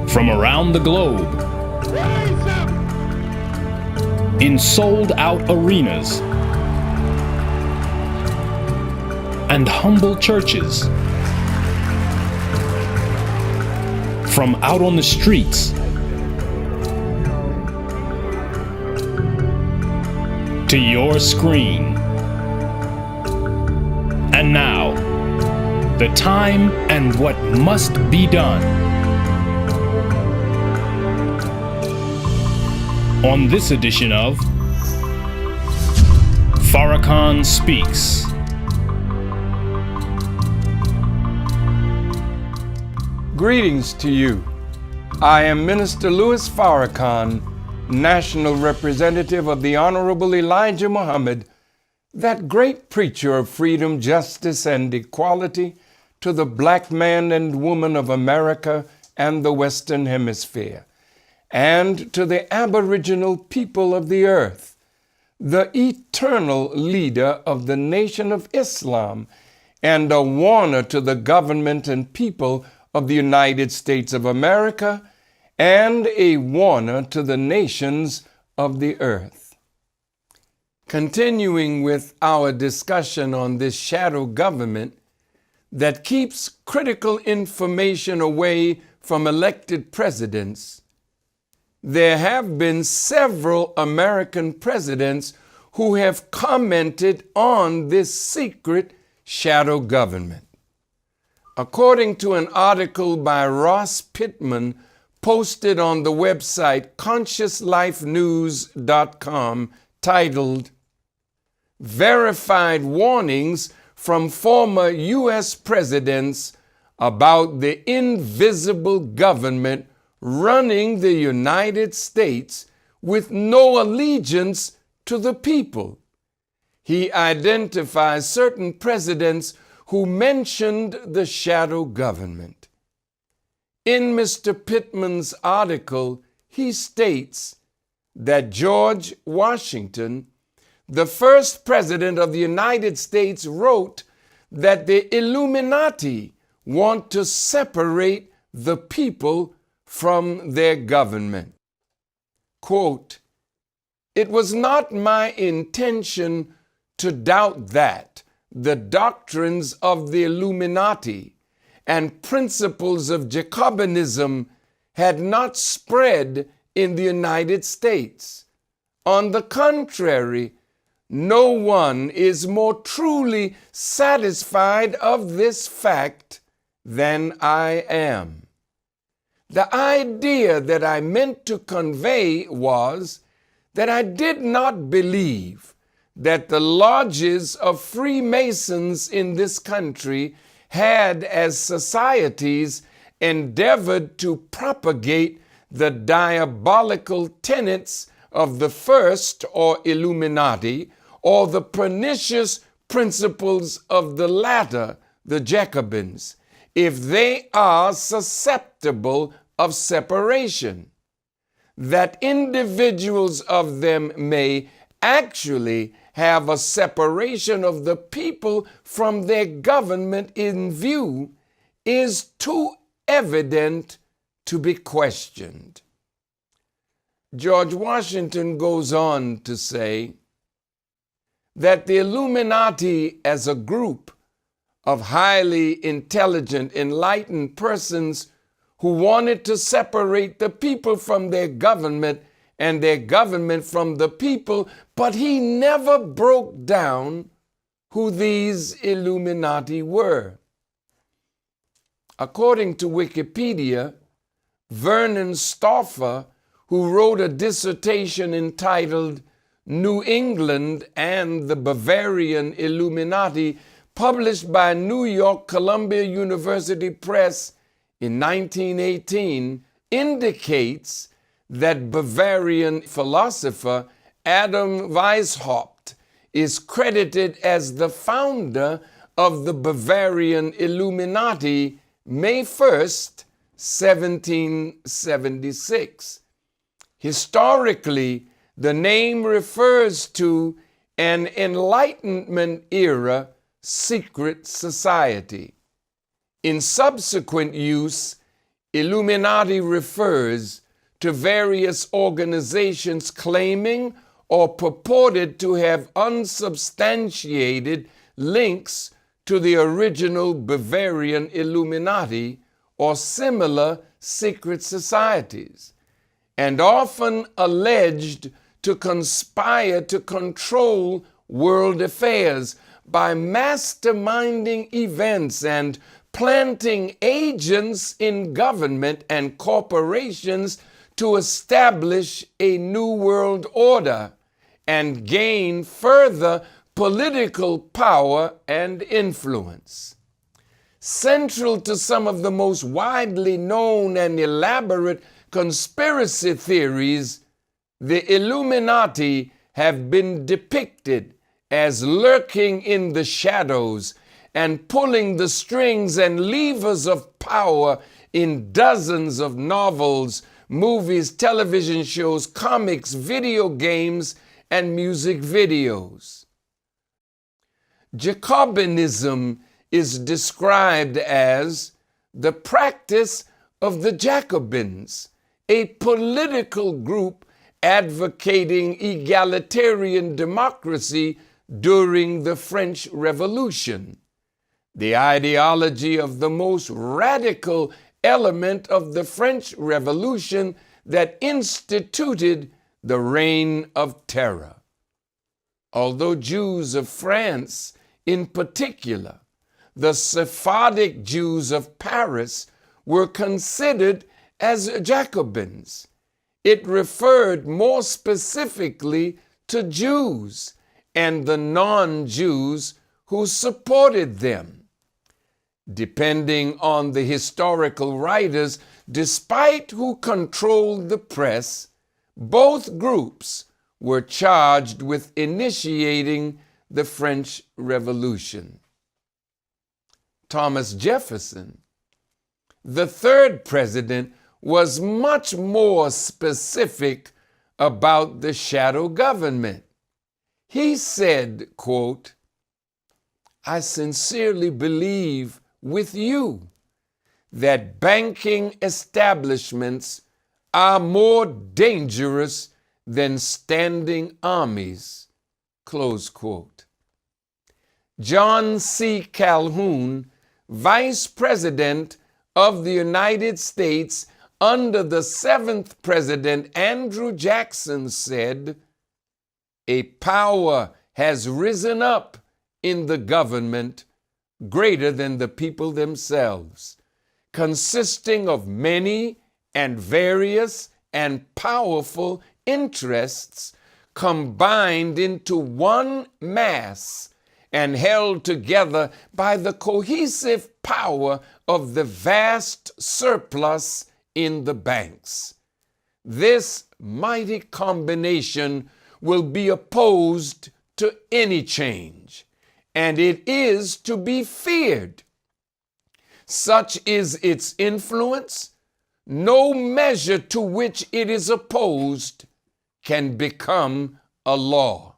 from around the globe in sold-out arenas and humble churches, from out on the streets to your screen. And now, the time and what must be done. On this edition of Farrakhan Speaks. Greetings to you. I am Minister Louis Farrakhan, National Representative of the Honorable Elijah Muhammad, that great preacher of freedom, justice, and equality to the black man and woman of America and the Western Hemisphere, and to the aboriginal people of the earth, the eternal leader of the Nation of Islam, and a warner to the government and people of the United States of America, and a warner to the nations of the earth. Continuing with our discussion on this shadow government that keeps critical information away from elected presidents, there have been several American presidents who have commented on this secret shadow government. According to an article by Ross Pittman posted on the website ConsciousLifeNews.com titled "Verified Warnings from Former U.S. Presidents About the Invisible Government Running the United States with No Allegiance to the People," he identifies certain presidents who mentioned the shadow government. In Mr. Pittman's article, he states that George Washington, the first president of the United States, wrote that the Illuminati want to separate the people from their government. Quote, "It was not my intention to doubt that the doctrines of the Illuminati and principles of Jacobinism had not spread in the United States. On the contrary, no one is more truly satisfied of this fact than I am. The idea that I meant to convey was that I did not believe that the lodges of Freemasons in this country had, as societies, endeavored to propagate the diabolical tenets of the first, or Illuminati, or the pernicious principles of the latter, the Jacobins, if they are susceptible of separation, that individuals of them may actually have a separation of the people from their government in view is too evident to be questioned." George Washington goes on to say that the Illuminati as a group of highly intelligent, enlightened persons who wanted to separate the people from their government and their government from the people, but he never broke down who these Illuminati were. According to Wikipedia, Vernon Stauffer, who wrote a dissertation entitled "New England and the Bavarian Illuminati," published by New York Columbia University Press in 1918, indicates that Bavarian philosopher Adam Weishaupt is credited as the founder of the Bavarian Illuminati May 1st, 1776. Historically, the name refers to an Enlightenment era secret society. In subsequent use, Illuminati refers to various organizations claiming or purported to have unsubstantiated links to the original Bavarian Illuminati or similar secret societies, and often alleged to conspire to control world affairs by masterminding events and planting agents in government and corporations to establish a new world order and gain further political power and influence. Central to some of the most widely known and elaborate conspiracy theories, the Illuminati have been depicted as lurking in the shadows and pulling the strings and levers of power in dozens of novels, movies, television shows, comics, video games, and music videos. Jacobinism is described as the practice of the Jacobins, a political group advocating egalitarian democracy during the French Revolution, the ideology of the most radical element of the French Revolution that instituted the Reign of Terror. Although Jews of France, in particular, the Sephardic Jews of Paris, were considered as Jacobins, it referred more specifically to Jews and the non-Jews who supported them. Depending on the historical writers, despite who controlled the press, both groups were charged with initiating the French Revolution. Thomas Jefferson, the third president, was much more specific about the shadow government. He said, quote, "I sincerely believe with you that banking establishments are more dangerous than standing armies," close quote. John C. Calhoun, Vice President of the United States under the 7th President Andrew Jackson, said, "A power has risen up in the government greater than the people themselves, consisting of many and various and powerful interests combined into one mass and held together by the cohesive power of the vast surplus in the banks. This mighty combination will be opposed to any change, and it is to be feared. Such is its influence, no measure to which it is opposed can become a law,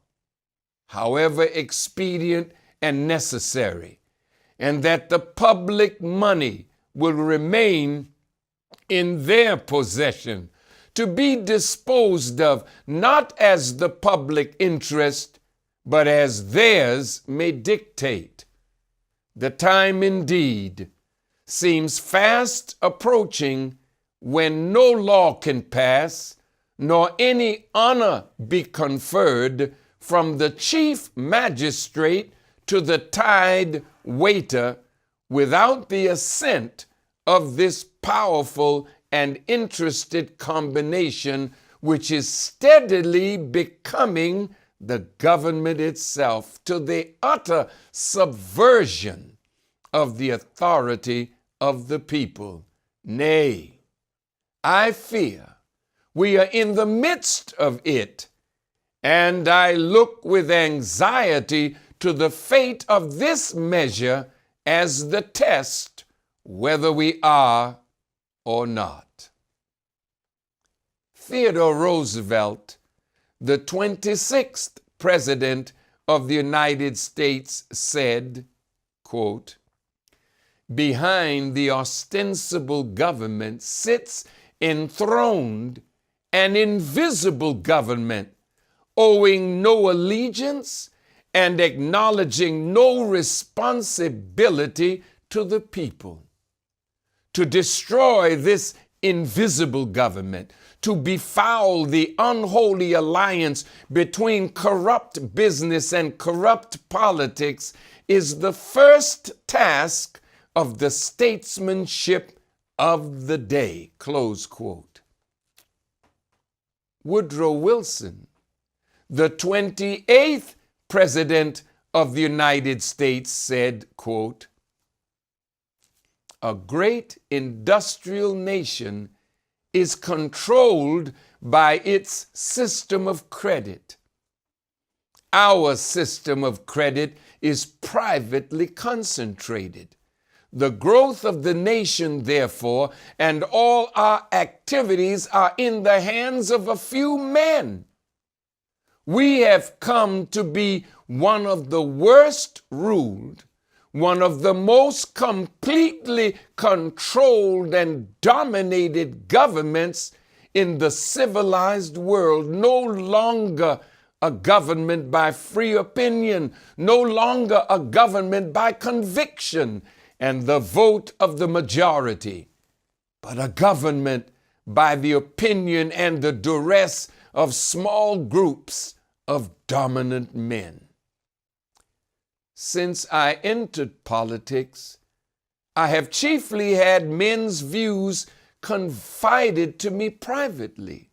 however expedient and necessary, and that the public money will remain in their possession, to be disposed of not as the public interest, but as theirs may dictate. The time indeed seems fast approaching when no law can pass, nor any honor be conferred from the chief magistrate to the tide waiter without the assent of this powerful and interested combination, which is steadily becoming the government itself, to the utter subversion of the authority of the people. Nay, I fear we are in the midst of it, and I look with anxiety to the fate of this measure as the test whether we are or not. Theodore Roosevelt, the 26th President of the United States, said, quote, behind the ostensible government sits enthroned an invisible government, owing no allegiance and acknowledging no responsibility to the people. To destroy this invisible government, to befoul the unholy alliance between corrupt business and corrupt politics, is the first task of the statesmanship of the day. Close quote. Woodrow Wilson, the 28th President of the United States, said, quote, "A great industrial nation is controlled by its system of credit. Our system of credit is privately concentrated. The growth of the nation, therefore, and all our activities are in the hands of a few men. We have come to be one of the worst ruled, one of the most completely controlled and dominated governments in the civilized world. No longer a government by free opinion, no longer a government by conviction and the vote of the majority, but a government by the opinion and the duress of small groups of dominant men." Since I entered politics, I have chiefly had men's views confided to me privately.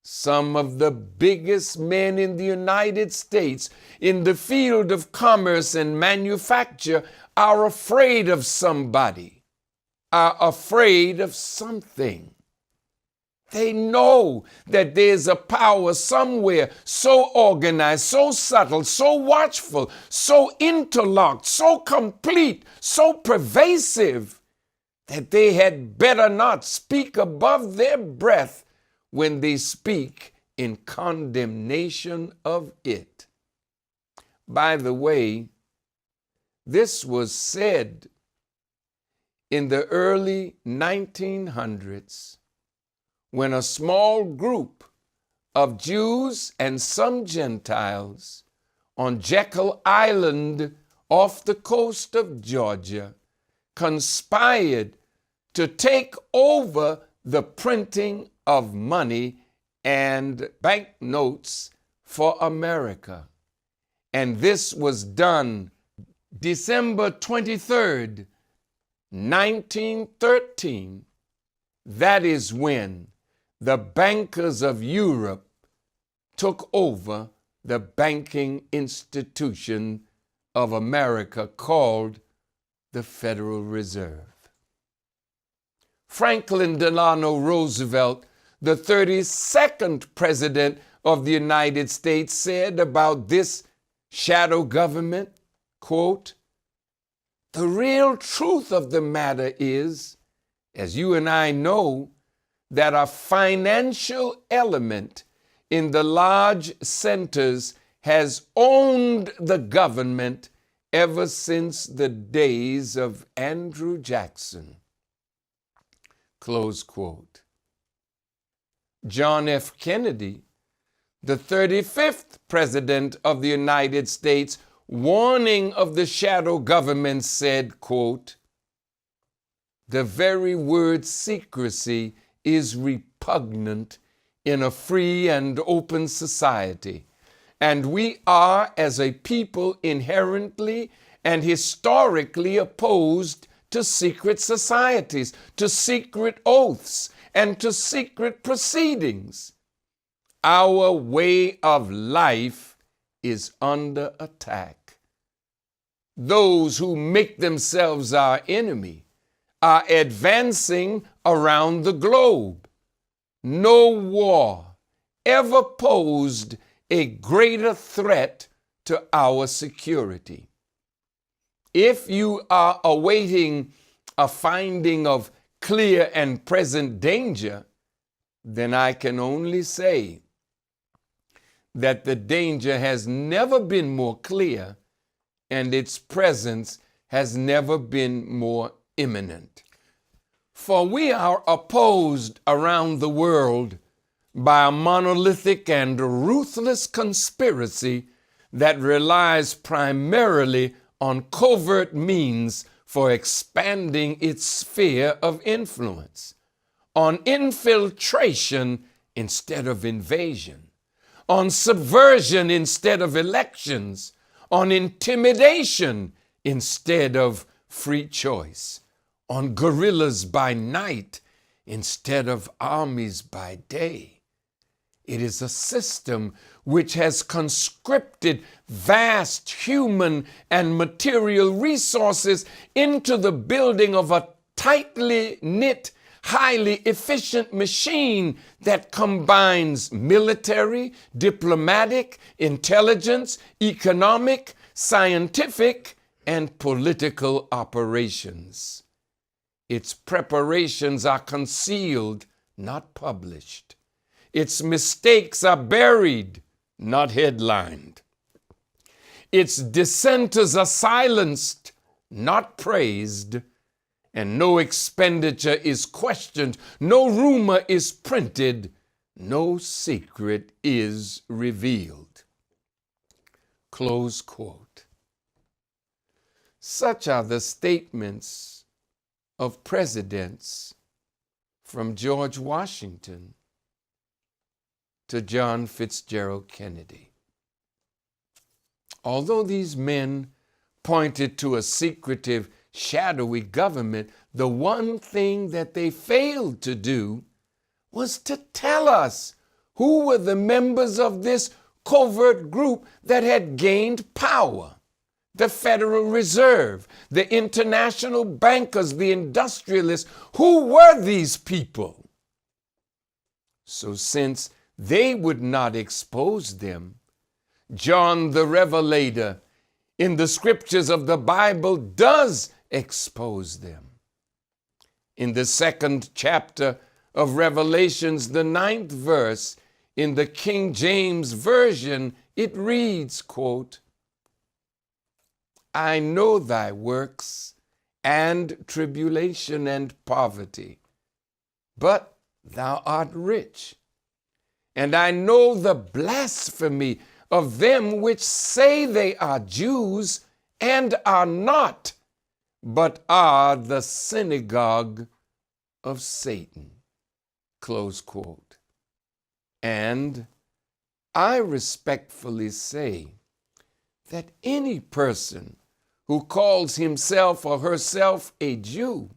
Some of the biggest men in the United States in the field of commerce and manufacture are afraid of somebody, are afraid of something. They know that there's a power somewhere so organized, so subtle, so watchful, so interlocked, so complete, so pervasive that they had better not speak above their breath when they speak in condemnation of it. By the way, this was said in the early 1900s when a small group of Jews and some Gentiles on Jekyll Island off the coast of Georgia conspired to take over the printing of money and banknotes for America. And this was done December 23rd, 1913. That is when the bankers of Europe took over the banking institution of America called the Federal Reserve. Franklin Delano Roosevelt, the 32nd President of the United States, said about this shadow government, quote, "The real truth of the matter is, as you and I know, that a financial element in the large centers has owned the government ever since the days of Andrew Jackson." Close quote. John F. Kennedy, the 35th President of the United States, warning of the shadow government, said, quote, "The very word secrecy is repugnant in a free and open society, and we are, as a people, inherently and historically opposed to secret societies, to secret oaths, and to secret proceedings. Our way of life is under attack. Those who make themselves our enemy are advancing around the globe. No war ever posed a greater threat to our security. If you are awaiting a finding of clear and present danger, then I can only say that the danger has never been more clear and its presence has never been more imminent. For we are opposed around the world by a monolithic and ruthless conspiracy that relies primarily on covert means for expanding its sphere of influence, on infiltration instead of invasion, on subversion instead of elections, on intimidation instead of free choice, on guerrillas by night instead of armies by day. It is a system which has conscripted vast human and material resources into the building of a tightly knit, highly efficient machine that combines military, diplomatic, intelligence, economic, scientific, and political operations. Its preparations are concealed, not published. Its mistakes are buried, not headlined. Its dissenters are silenced, not praised, and no expenditure is questioned, no rumor is printed, no secret is revealed. Close quote. Such are the statements of presidents from George Washington to John Fitzgerald Kennedy. Although these men pointed to a secretive, shadowy government, the one thing that they failed to do was to tell us who were the members of this covert group that had gained power. The Federal Reserve, the international bankers, the industrialists. Who were these people? So since they would not expose them, John the Revelator in the scriptures of the Bible does expose them. In the 2nd chapter of Revelations, the 9th verse, in the King James Version, it reads, quote, I know thy works and tribulation and poverty, but thou art rich. And I know the blasphemy of them which say they are Jews and are not, but are the synagogue of Satan. Close quote. And I respectfully say that any person who calls himself or herself a Jew